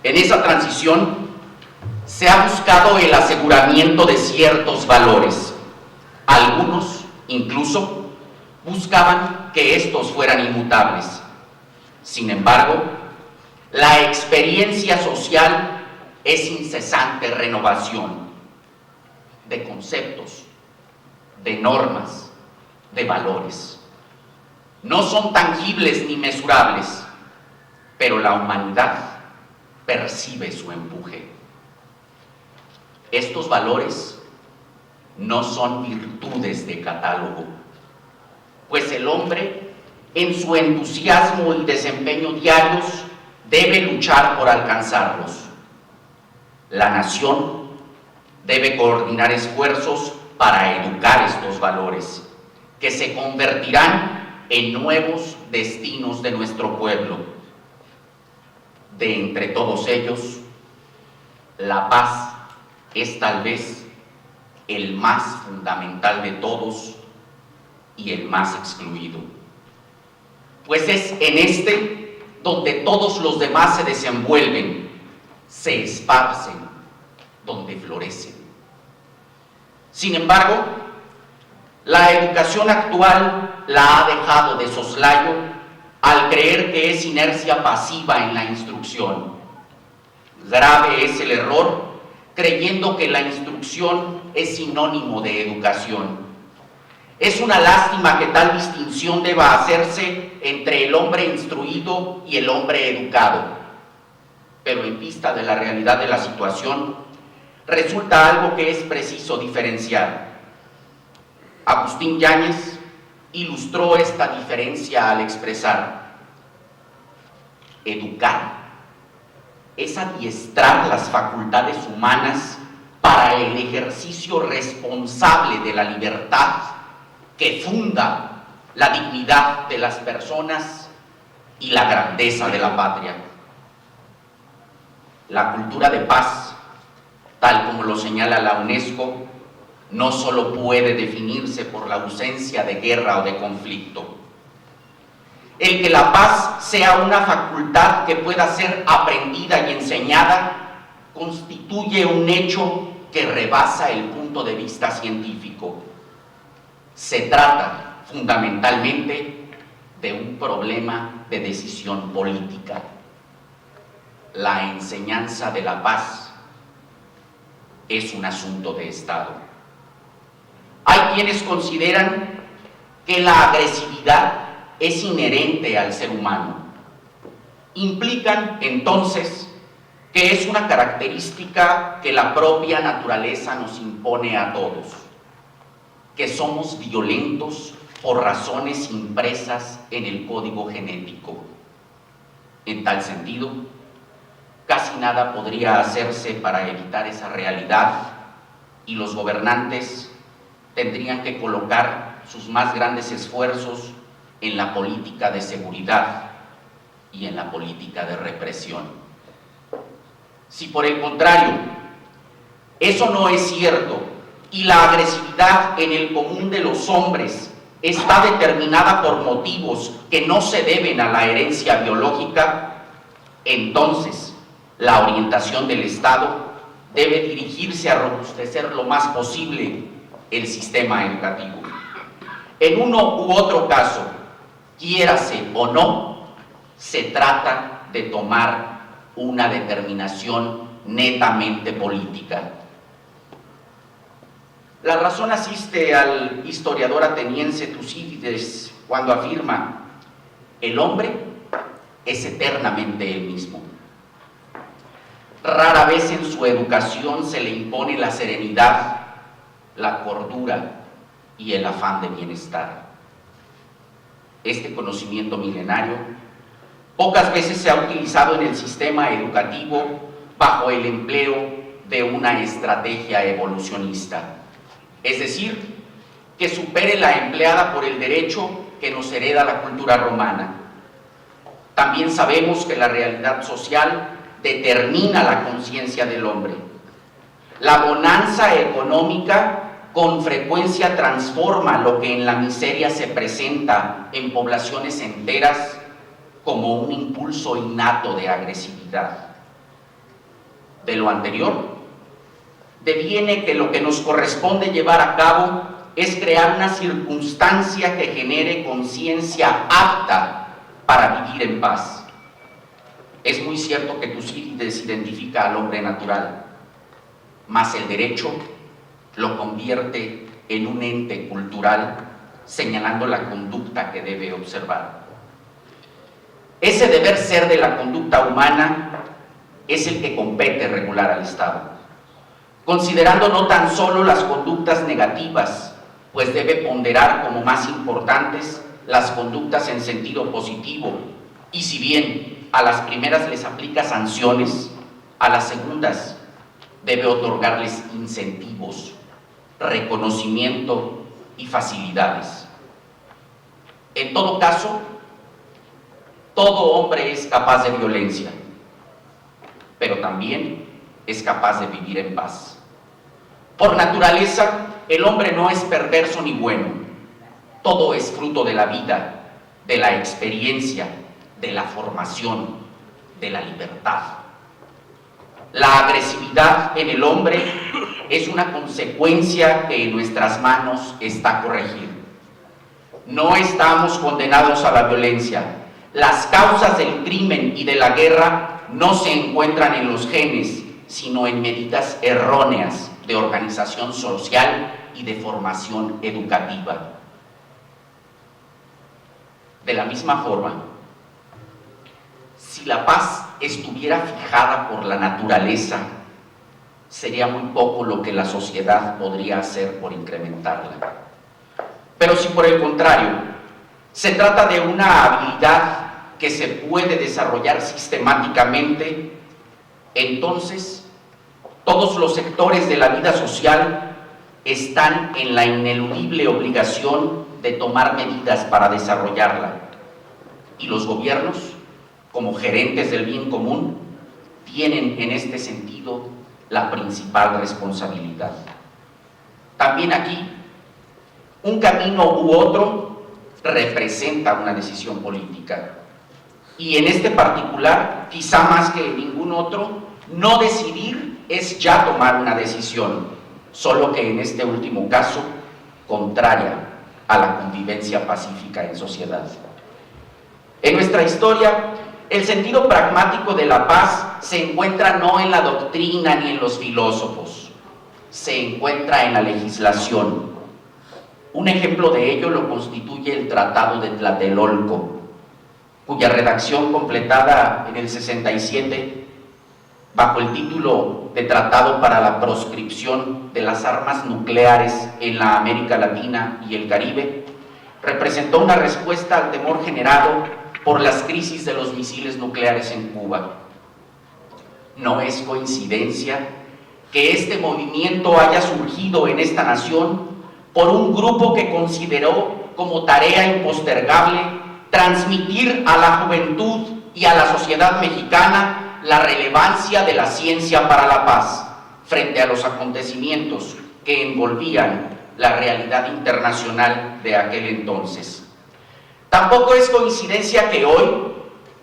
En esa transición se ha buscado el aseguramiento de ciertos valores. Algunos, incluso, buscaban que estos fueran inmutables. Sin embargo, la experiencia social es incesante renovación de conceptos, de normas, de valores. No son tangibles ni mesurables, pero la humanidad percibe su empuje. Estos valores no son virtudes de catálogo, pues el hombre, en su entusiasmo y desempeño diarios, debe luchar por alcanzarlos. La nación debe coordinar esfuerzos para educar estos valores, que se convertirán en nuevos destinos de nuestro pueblo. De entre todos ellos, la paz es tal vez el más fundamental de todos y el más excluido, pues es en este donde todos los demás se desenvuelven, se esparcen, donde florecen. Sin embargo, la educación actual la ha dejado de soslayo al creer que es inercia pasiva en la instrucción. Grave es el error creyendo que la instrucción es sinónimo de educación. Es una lástima que tal distinción deba hacerse entre el hombre instruido y el hombre educado, pero en vista de la realidad de la situación, resulta algo que es preciso diferenciar. Agustín Yáñez ilustró esta diferencia al expresar: educar es adiestrar las facultades humanas para el ejercicio responsable de la libertad que funda la dignidad de las personas y la grandeza de la patria. La cultura de paz, tal como lo señala la UNESCO, no solo puede definirse por la ausencia de guerra o de conflicto. El que la paz sea una facultad que pueda ser aprendida y enseñada constituye un hecho que rebasa el punto de vista científico. Se trata fundamentalmente de un problema de decisión política. La enseñanza de la paz es un asunto de Estado. Hay quienes consideran que la agresividad es inherente al ser humano. Implican entonces que es una característica que la propia naturaleza nos impone a todos, que somos violentos por razones impresas en el código genético. En tal sentido, casi nada podría hacerse para evitar esa realidad y los gobernantes tendrían que colocar sus más grandes esfuerzos en la política de seguridad y en la política de represión. Si por el contrario, eso no es cierto y la agresividad en el común de los hombres está determinada por motivos que no se deben a la herencia biológica, entonces la orientación del Estado debe dirigirse a robustecer lo más posible el sistema educativo. En uno u otro caso, quiérase o no, se trata de tomar una determinación netamente política. La razón asiste al historiador ateniense Tucídides cuando afirma: el hombre es eternamente el mismo. Rara vez en su educación se le impone la serenidad, la cordura y el afán de bienestar. Este conocimiento milenario pocas veces se ha utilizado en el sistema educativo bajo el empleo de una estrategia evolucionista, es decir, que supere la empleada por el derecho que nos hereda la cultura romana. También sabemos que la realidad social determina la conciencia del hombre. La bonanza económica con frecuencia transforma lo que en la miseria se presenta en poblaciones enteras como un impulso innato de agresividad. de lo anterior, deviene que lo que nos corresponde llevar a cabo es crear una circunstancia que genere conciencia apta para vivir en paz. Es muy cierto que Tucídides identifica al hombre natural, mas el derecho lo convierte en un ente cultural, señalando la conducta que debe observar. Ese deber ser de la conducta humana es el que compete regular al Estado, considerando no tan solo las conductas negativas, pues debe ponderar como más importantes las conductas en sentido positivo, y si bien a las primeras les aplica sanciones, a las segundas debe otorgarles incentivos, reconocimiento y facilidades. En todo caso, todo hombre es capaz de violencia, pero también es capaz de vivir en paz. Por naturaleza, el hombre no es perverso ni bueno. Todo es fruto de la vida, de la experiencia, de la formación, de la libertad. La agresividad en el hombre es una consecuencia que en nuestras manos está corregir. No estamos condenados a la violencia. Las causas del crimen y de la guerra no se encuentran en los genes, sino en medidas erróneas de organización social y de formación educativa. De la misma forma, si la paz estuviera fijada por la naturaleza, sería muy poco lo que la sociedad podría hacer por incrementarla. Pero si por el contrario, se trata de una habilidad que se puede desarrollar sistemáticamente, entonces todos los sectores de la vida social están en la ineludible obligación de tomar medidas para desarrollarla. Y los gobiernos, como gerentes del bien común, tienen en este sentido la principal responsabilidad. También aquí, un camino u otro representa una decisión política. Y en este particular, quizá más que en ningún otro, no decidir es ya tomar una decisión, solo que en este último caso, contraria a la convivencia pacífica en sociedad. En nuestra historia, el sentido pragmático de la paz se encuentra no en la doctrina ni en los filósofos, se encuentra en la legislación. Un ejemplo de ello lo constituye el Tratado de Tlatelolco, cuya redacción completada en el 67, bajo el título de Tratado para la Proscripción de las Armas Nucleares en la América Latina y el Caribe, representó una respuesta al temor generado por las crisis de los misiles nucleares en Cuba. No es coincidencia que este movimiento haya surgido en esta nación por un grupo que consideró como tarea impostergable transmitir a la juventud y a la sociedad mexicana la relevancia de la ciencia para la paz frente a los acontecimientos que envolvían la realidad internacional de aquel entonces. Tampoco es coincidencia que hoy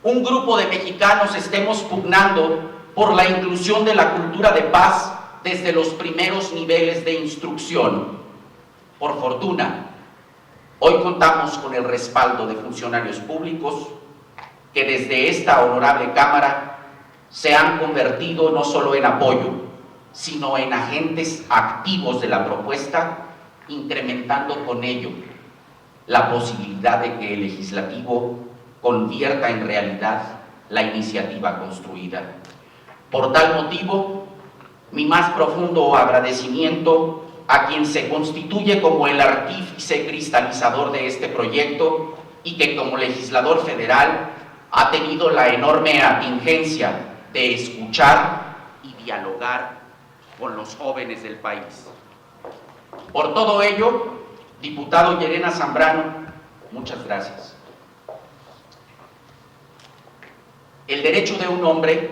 un grupo de mexicanos estemos pugnando por la inclusión de la cultura de paz desde los primeros niveles de instrucción. Por fortuna, hoy contamos con el respaldo de funcionarios públicos que desde esta honorable Cámara se han convertido no solo en apoyo, sino en agentes activos de la propuesta, incrementando con ello la posibilidad de que el legislativo convierta en realidad la iniciativa construida. Por tal motivo, mi más profundo agradecimiento a quien se constituye como el artífice cristalizador de este proyecto y que como legislador federal ha tenido la enorme atingencia de escuchar y dialogar con los jóvenes del país. Por todo ello, diputado Llerena Zambrano, muchas gracias. El derecho de un hombre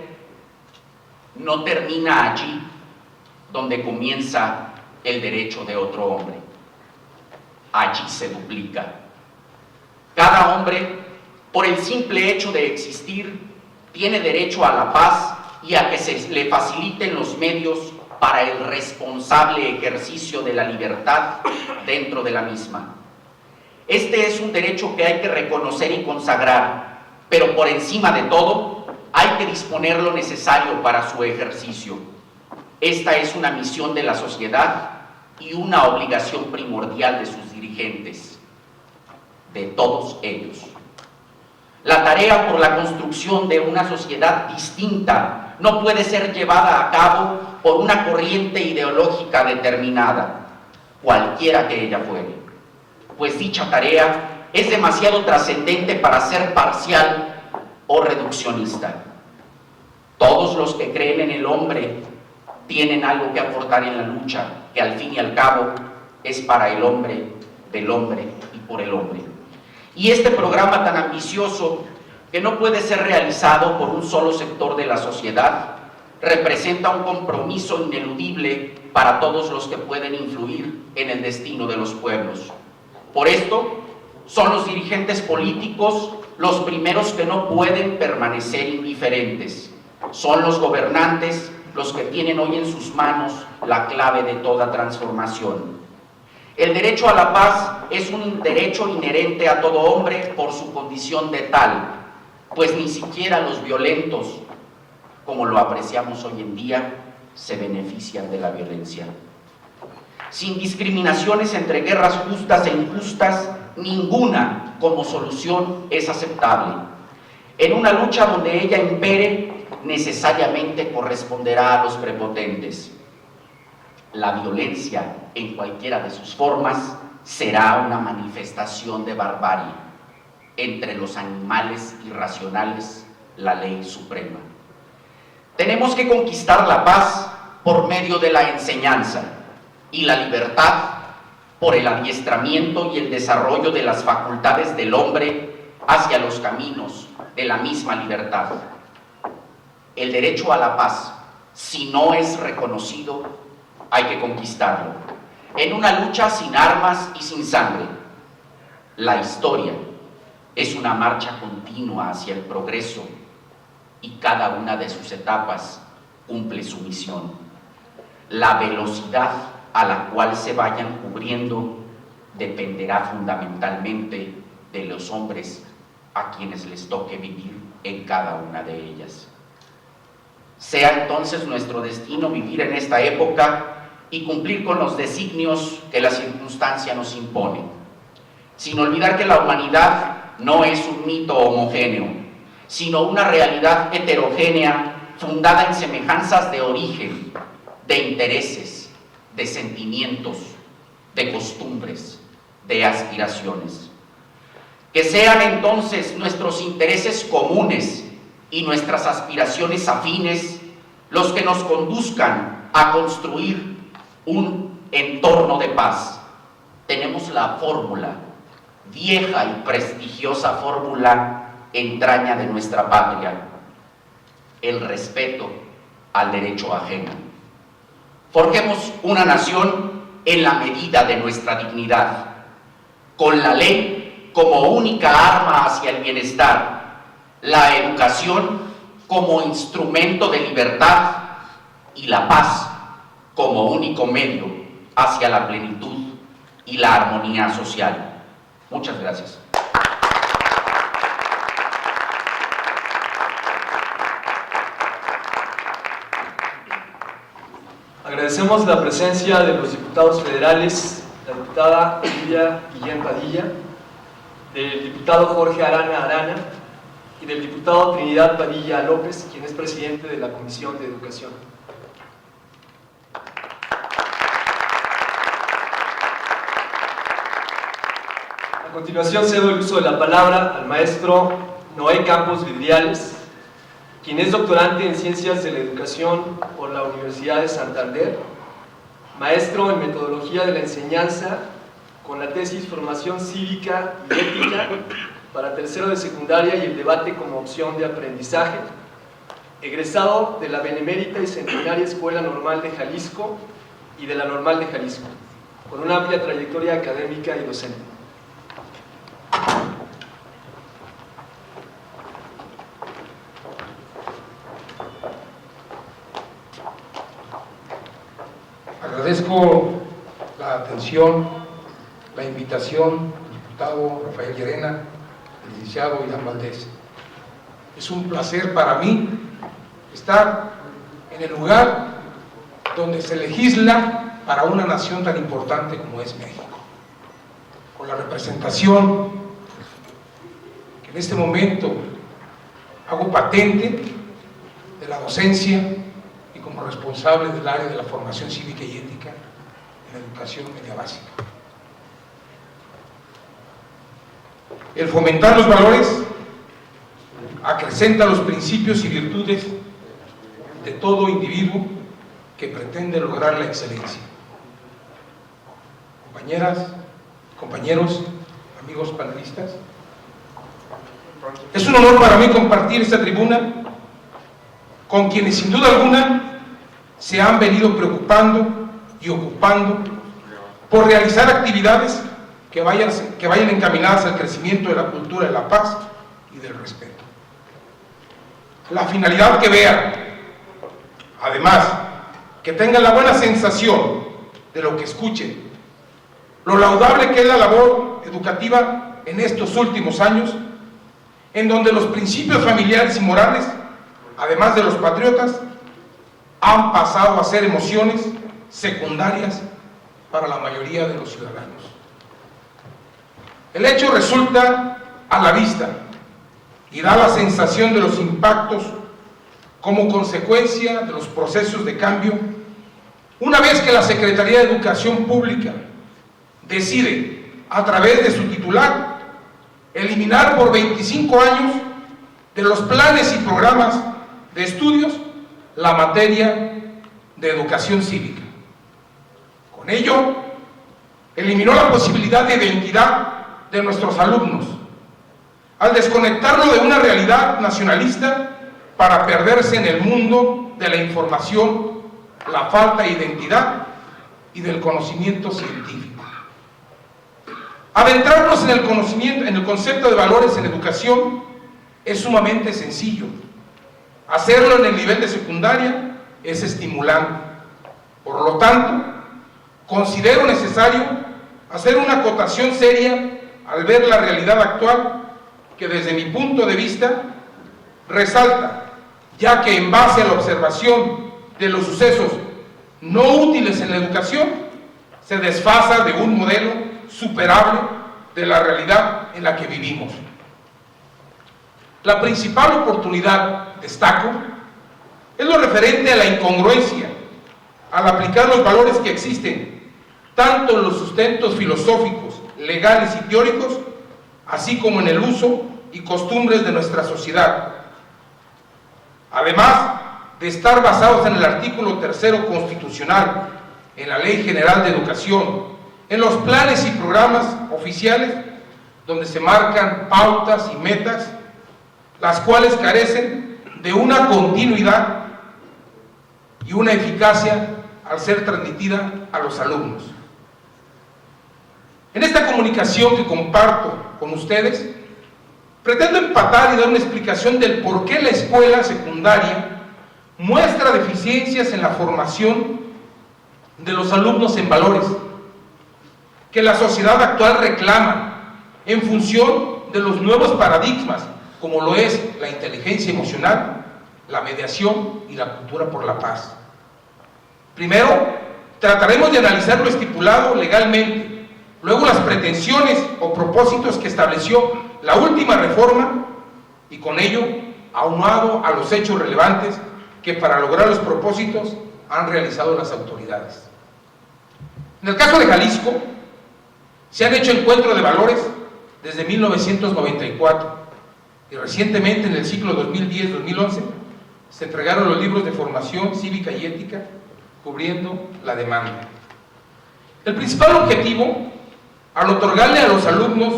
no termina allí donde comienza el derecho de otro hombre. Allí se duplica. Cada hombre, por el simple hecho de existir, tiene derecho a la paz y a que le faciliten los medios para el responsable ejercicio de la libertad dentro de la misma. Este es un derecho que hay que reconocer y consagrar, pero por encima de todo, hay que disponer lo necesario para su ejercicio. Esta es una misión de la sociedad y una obligación primordial de sus dirigentes, de todos ellos. La tarea por la construcción de una sociedad distinta no puede ser llevada a cabo por una corriente ideológica determinada, cualquiera que ella fuere, pues dicha tarea es demasiado trascendente para ser parcial o reduccionista. Todos los que creen en el hombre tienen algo que aportar en la lucha, que al fin y al cabo es para el hombre, del hombre y por el hombre. Y este programa tan ambicioso, que no puede ser realizado por un solo sector de la sociedad, representa un compromiso ineludible para todos los que pueden influir en el destino de los pueblos. Por esto, son los dirigentes políticos los primeros que no pueden permanecer indiferentes. Son los gobernantes los que tienen hoy en sus manos la clave de toda transformación. El derecho a la paz es un derecho inherente a todo hombre por su condición de tal, pues ni siquiera los violentos, como lo apreciamos hoy en día, se benefician de la violencia. Sin discriminaciones entre guerras justas e injustas, ninguna como solución es aceptable. En una lucha donde ella impere, necesariamente corresponderá a los prepotentes. La violencia, en cualquiera de sus formas, será una manifestación de barbarie. Entre los animales irracionales, la ley suprema. Tenemos que conquistar la paz por medio de la enseñanza y la libertad por el adiestramiento y el desarrollo de las facultades del hombre hacia los caminos de la misma libertad. El derecho a la paz, si no es reconocido, hay que conquistarlo, en una lucha sin armas y sin sangre. La historia es una marcha continua hacia el progreso y cada una de sus etapas cumple su misión. La velocidad a la cual se vayan cubriendo dependerá fundamentalmente de los hombres a quienes les toque vivir en cada una de ellas. Sea entonces nuestro destino vivir en esta época y cumplir con los designios que la circunstancia nos impone, sin olvidar que la humanidad no es un mito homogéneo, sino una realidad heterogénea fundada en semejanzas de origen, de intereses, de sentimientos, de costumbres, de aspiraciones. Que sean entonces nuestros intereses comunes y nuestras aspiraciones afines los que nos conduzcan a construir un entorno de paz. Tenemos la fórmula, vieja y prestigiosa fórmula, entraña de nuestra patria: el respeto al derecho ajeno. Forjemos una nación en la medida de nuestra dignidad, con la ley como única arma hacia el bienestar, la educación como instrumento de libertad y la paz como único medio hacia la plenitud y la armonía social. Muchas gracias. Agradecemos la presencia de los diputados federales, la diputada Lidia Guillén Padilla, del diputado Jorge Arana Arana y del diputado Trinidad Padilla López, quien es presidente de la Comisión de Educación. A continuación cedo el uso de la palabra al maestro Noé Campos Vidriales, quien es doctorante en Ciencias de la Educación por la Universidad de Santander, maestro en Metodología de la Enseñanza con la tesis Formación Cívica y Ética para tercero de secundaria y el debate como opción de aprendizaje, egresado de la Benemérita y Centenaria Escuela Normal de Jalisco y de la Normal de Jalisco, con una amplia trayectoria académica y docente. Agradezco la atención, la invitación del diputado Rafael Llerena, el licenciado Irán Valdés. Es un placer para mí estar en el lugar donde se legisla para una nación tan importante como es México, con la representación que en este momento hago patente de la docencia y como responsable del área de la formación cívica y ética en la educación media básica. El fomentar los valores acrecenta los principios y virtudes de todo individuo que pretende lograr la excelencia. Compañeras, compañeros, amigos panelistas, es un honor para mí compartir esta tribuna con quienes sin duda alguna se han venido preocupando y ocupando por realizar actividades que vayan encaminadas al crecimiento de la cultura de la paz y del respeto. La finalidad que vean, además, que tengan la buena sensación de lo que escuchen, lo laudable que es la labor educativa en estos últimos años, en donde los principios familiares y morales, además de los patriotas, han pasado a ser emociones secundarias para la mayoría de los ciudadanos. El hecho resulta a la vista y da la sensación de los impactos como consecuencia de los procesos de cambio, una vez que la Secretaría de Educación Pública decide, a través de su titular, eliminar por 25 años de los planes y programas de estudios la materia de educación cívica. Con ello, eliminó la posibilidad de identidad de nuestros alumnos, al desconectarlo de una realidad nacionalista para perderse en el mundo de la información, la falta de identidad y del conocimiento científico. Adentrarnos en el conocimiento, en el concepto de valores en educación es sumamente sencillo. Hacerlo en el nivel de secundaria es estimulante. Por lo tanto, considero necesario hacer una acotación seria al ver la realidad actual que desde mi punto de vista resalta, ya que en base a la observación de los sucesos no útiles en la educación, se desfasa de un modelo superable de la realidad en la que vivimos. La principal oportunidad, destaco, es lo referente a la incongruencia al aplicar los valores que existen, tanto en los sustentos filosóficos, legales y teóricos, así como en el uso y costumbres de nuestra sociedad. Además de estar basados en el artículo 3º constitucional, en la Ley General de Educación, en los planes y programas oficiales, donde se marcan pautas y metas, las cuales carecen de una continuidad y una eficacia al ser transmitida a los alumnos. En esta comunicación que comparto con ustedes, pretendo empatar y dar una explicación del por qué la escuela secundaria muestra deficiencias en la formación de los alumnos en valores que la sociedad actual reclama en función de los nuevos paradigmas, como lo es la inteligencia emocional, la mediación y la cultura por la paz. Primero, trataremos de analizar lo estipulado legalmente, luego las pretensiones o propósitos que estableció la última reforma y con ello aunado a los hechos relevantes que para lograr los propósitos han realizado las autoridades. En el caso de Jalisco, se han hecho encuentros de valores desde 1994 y recientemente en el ciclo 2010-2011 se entregaron los libros de formación cívica y ética cubriendo la demanda. El principal objetivo, al otorgarle a los alumnos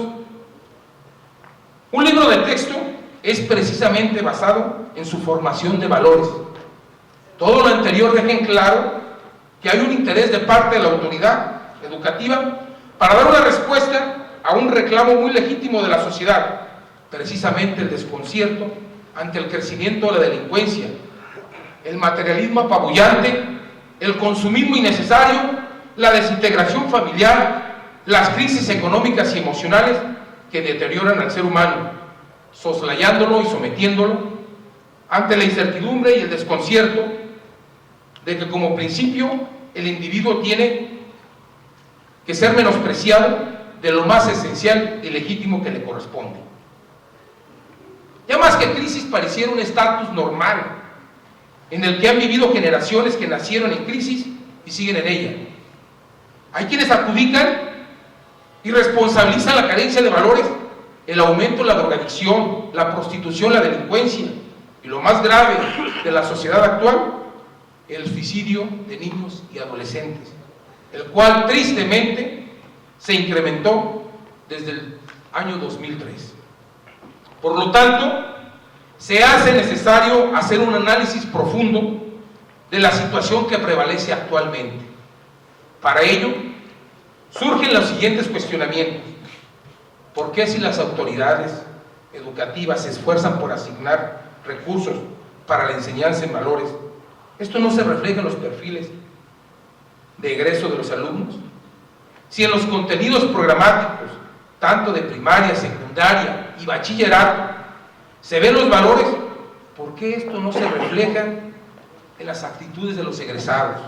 un libro de texto, es precisamente basado en su formación de valores. Todo lo anterior deja en claro que hay un interés de parte de la autoridad educativa para dar una respuesta a un reclamo muy legítimo de la sociedad, precisamente el desconcierto ante el crecimiento de la delincuencia, el materialismo apabullante, el consumismo innecesario la desintegración familiar, las crisis económicas y emocionales que deterioran al ser humano, soslayándolo y sometiéndolo ante la incertidumbre y el desconcierto de que como principio el individuo tiene que ser menospreciado de lo más esencial y legítimo que le corresponde. Ya más que crisis pareciera un estatus normal en el que han vivido generaciones que nacieron en crisis y siguen en ella. Hay quienes adjudican y responsabilizan la carencia de valores, el aumento de la drogadicción, la prostitución, la delincuencia y lo más grave de la sociedad actual, el suicidio de niños y adolescentes, el cual tristemente se incrementó desde el año 2003. Por lo tanto, se hace necesario hacer un análisis profundo de la situación que prevalece actualmente. Para ello, surgen los siguientes cuestionamientos. ¿Por qué si las autoridades educativas se esfuerzan por asignar recursos para la enseñanza en valores, esto no se refleja en los perfiles de egreso de los alumnos? Si en los contenidos programáticos, tanto de primaria, secundaria y bachillerato, se ven los valores, ¿por qué esto no se refleja en las actitudes de los egresados?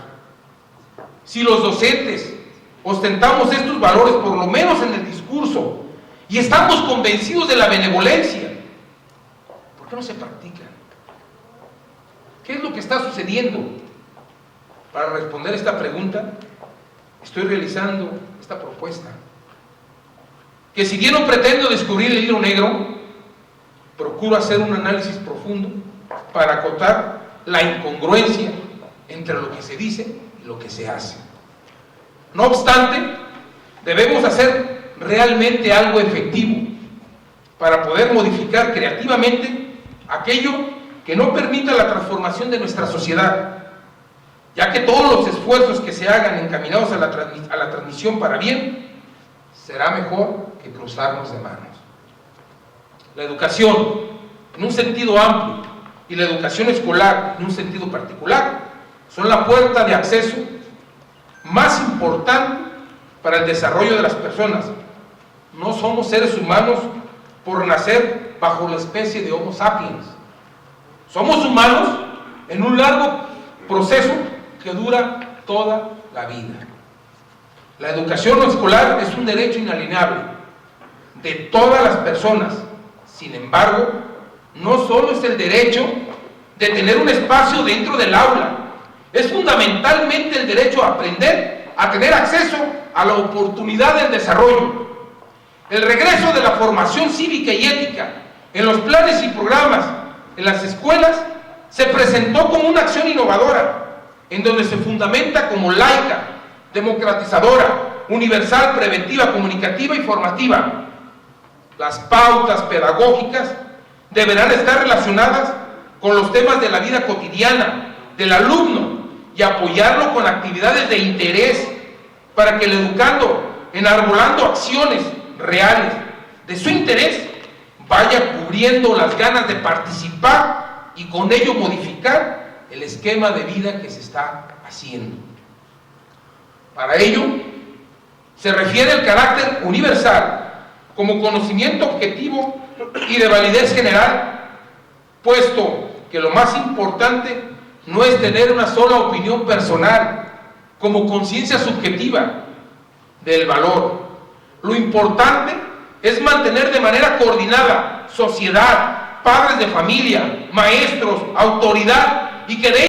Si los docentes ostentamos estos valores, por lo menos en el discurso, y estamos convencidos de la benevolencia, ¿por qué no se practican? ¿Qué es lo que está sucediendo? Para responder esta pregunta, estoy realizando esta propuesta, que si bien no pretendo descubrir el hilo negro, procuro hacer un análisis profundo para acotar la incongruencia entre lo que se dice y lo que se hace. No obstante, debemos hacer realmente algo efectivo para poder modificar creativamente aquello que no permita la transformación de nuestra sociedad, ya que todos los esfuerzos que se hagan encaminados a la transmisión para bien, será mejor que cruzarnos de manos. La educación, en un sentido amplio, y la educación escolar, en un sentido particular, son la puerta de acceso más importante para el desarrollo de las personas. No somos seres humanos por nacer bajo la especie de Homo sapiens. Somos humanos en un largo proceso que dura toda la vida. La educación escolar es un derecho inalienable de todas las personas. Sin embargo, no solo es el derecho de tener un espacio dentro del aula, es fundamentalmente el derecho a aprender, a tener acceso a la oportunidad del desarrollo. El regreso de la formación cívica y ética en los planes y programas en las escuelas se presentó como una acción innovadora, en donde se fundamenta como laica, democratizadora, universal, preventiva, comunicativa y formativa. Las pautas pedagógicas deberán estar relacionadas con los temas de la vida cotidiana del alumno y apoyarlo con actividades de interés para que el educando, enarbolando acciones reales de su interés, vaya cubriendo las ganas de participar y con ello modificar el esquema de vida que se está haciendo. Para ello, se refiere el carácter universal como conocimiento objetivo y de validez general, puesto que lo más importante no es tener una sola opinión personal como conciencia subjetiva del valor. Lo importante es mantener de manera coordinada sociedad, padres de familia, maestros, autoridad, y que de